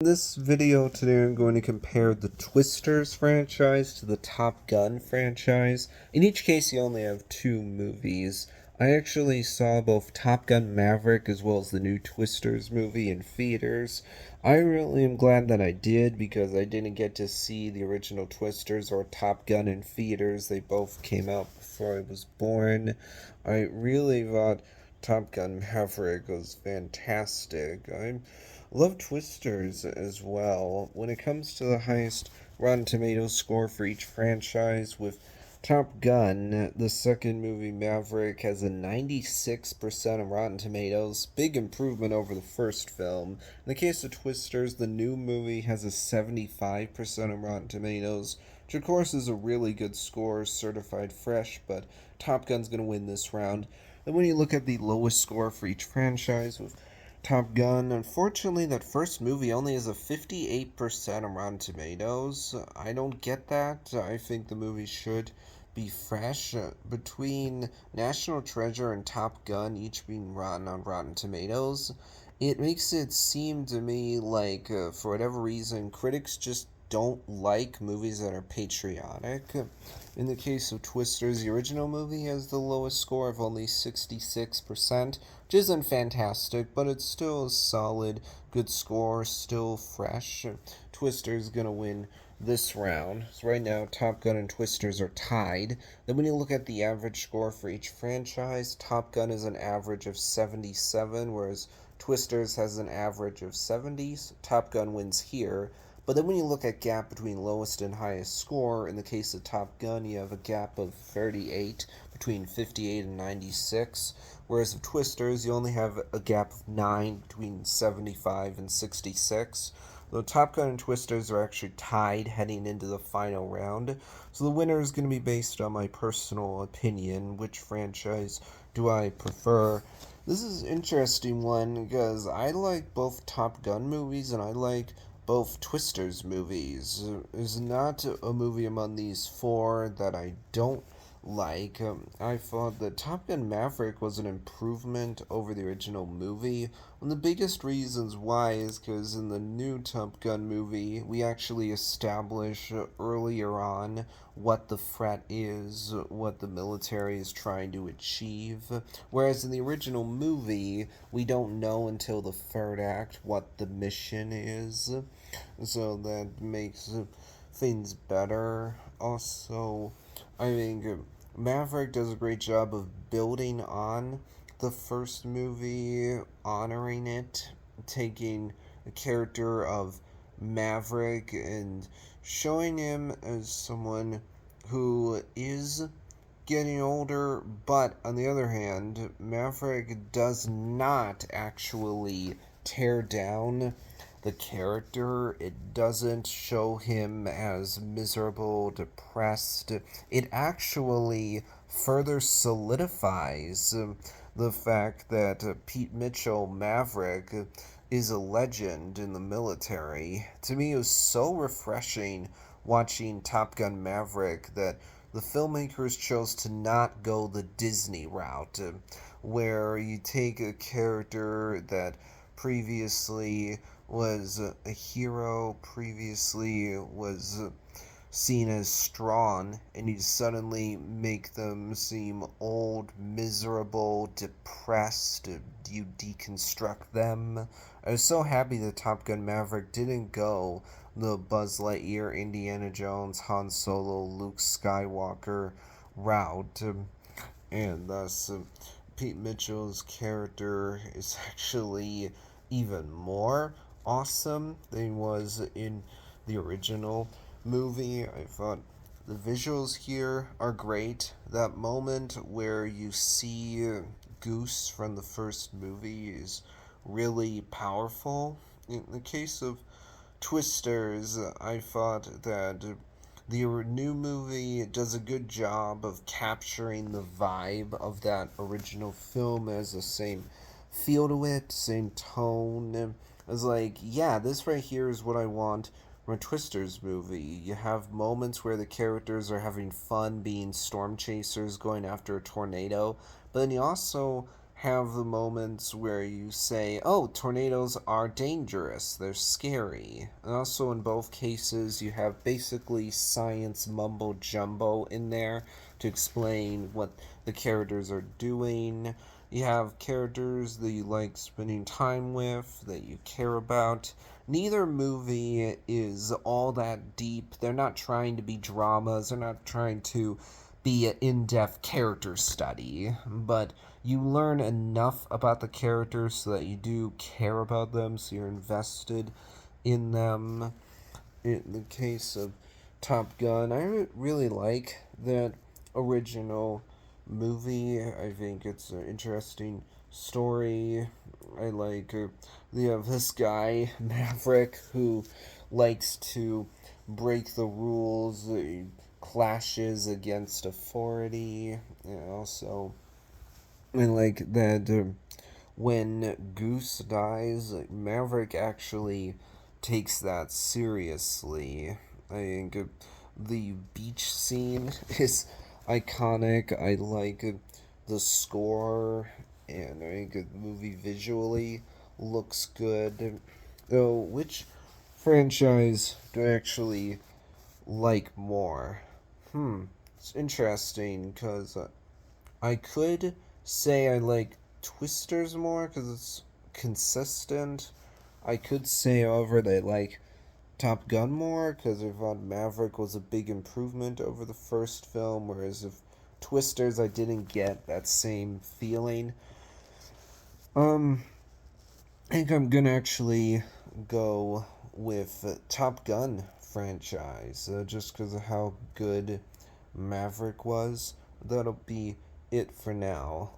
this video today I'm going to compare the Twisters franchise to the Top Gun franchise. In each case you only have two movies. I actually saw both Top Gun Maverick as well as the new Twisters movie in theaters. I really am glad that I did because I didn't get to see the original Twisters or Top Gun in theaters. They both came out before I was born. I really thought Top Gun Maverick was fantastic. I love Twisters as well. When it comes to the highest Rotten Tomatoes score for each franchise, with Top Gun, the second movie Maverick, has a 96% of Rotten Tomatoes, big improvement over the first film. In the case of Twisters, the new movie has a 75% of Rotten Tomatoes, which of course is a really good score, certified fresh, but Top Gun's going to win this round. Then when you look at the lowest score for each franchise, with Top Gun, unfortunately, that first movie only has a 58% on Rotten Tomatoes. I don't get that. I think the movie should be fresh. Between National Treasure and Top Gun each being rotten on Rotten Tomatoes, it makes it seem to me like, for whatever reason, critics just don't like movies that are patriotic. In the case of Twisters, the original movie has the lowest score of only 66%, which isn't fantastic, but it's still a solid, good score, still fresh. Twisters gonna win this round. So right now, Top Gun and Twisters are tied. Then when you look at the average score for each franchise, Top Gun is an average of 77, whereas Twisters has an average of 70s. Top Gun wins here. But then when you look at gap between lowest and highest score, in the case of Top Gun, you have a gap of 38 between 58 and 96, whereas of Twisters, you only have a gap of 9 between 75 and 66. The Top Gun and Twisters are actually tied heading into the final round, so the winner is going to be based on my personal opinion. Which franchise do I prefer? This is an interesting one because I like both Top Gun movies and I like both Twisters movies. There's not a movie among these four that I don't like. I thought that Top Gun Maverick was an improvement over the original movie. One of the biggest reasons why is because in the new Top Gun movie, we actually establish earlier on what the threat is, what the military is trying to achieve. Whereas in the original movie, we don't know until the third act what the mission is. So that makes things better. Also, I think Maverick does a great job of building on the first movie, honoring it, taking the character of Maverick and showing him as someone who is getting older, but on the other hand, Maverick does not actually tear down the character. It doesn't show him as miserable, depressed. It actually further solidifies the fact that Pete Mitchell, Maverick, is a legend in the military. To me, it was so refreshing watching Top Gun Maverick that the filmmakers chose to not go the Disney route, where you take a character that previously was a hero, previously was seen as strong, and you suddenly make them seem old, miserable, depressed. You deconstruct them. I was so happy that Top Gun Maverick didn't go the Buzz Lightyear, Indiana Jones, Han Solo, Luke Skywalker route, and thus Pete Mitchell's character is actually even more awesome than he was in the original movie. I thought the visuals here are great. That moment where you see Goose from the first movie is really powerful. In the case of Twisters, I thought that the new movie does a good job of capturing the vibe of that original film. As the same feel to it, same tone. I was like, yeah, this right here is what I want from a Twisters movie. You have moments where the characters are having fun being storm chasers going after a tornado, but then you also have the moments where you say, oh, tornadoes are dangerous, they're scary. And also, in both cases, you have basically science mumbo jumbo in there to explain what the characters are doing. You have characters that you like spending time with, that you care about. Neither movie is all that deep. They're not trying to be dramas, they're not trying to be an in depth character study, but you learn enough about the characters so that you do care about them, so you're invested in them. In the case of Top Gun, I really like that original movie. I think it's an interesting story. I like you have this guy Maverick who likes to break the rules. He clashes against authority, and also I like that when Goose dies, Maverick actually takes that seriously. I think the beach scene is iconic. I like the score, and I think the movie visually looks good. Though, which franchise do I actually like more? It's interesting because I could say I like Twisters more because it's consistent. I could say, however, that I like Top Gun more because I thought Maverick was a big improvement over the first film, whereas if Twisters I didn't get that same feeling. Um, I think I'm gonna actually go with Top Gun franchise just because of how good Maverick was. That'll be it for now.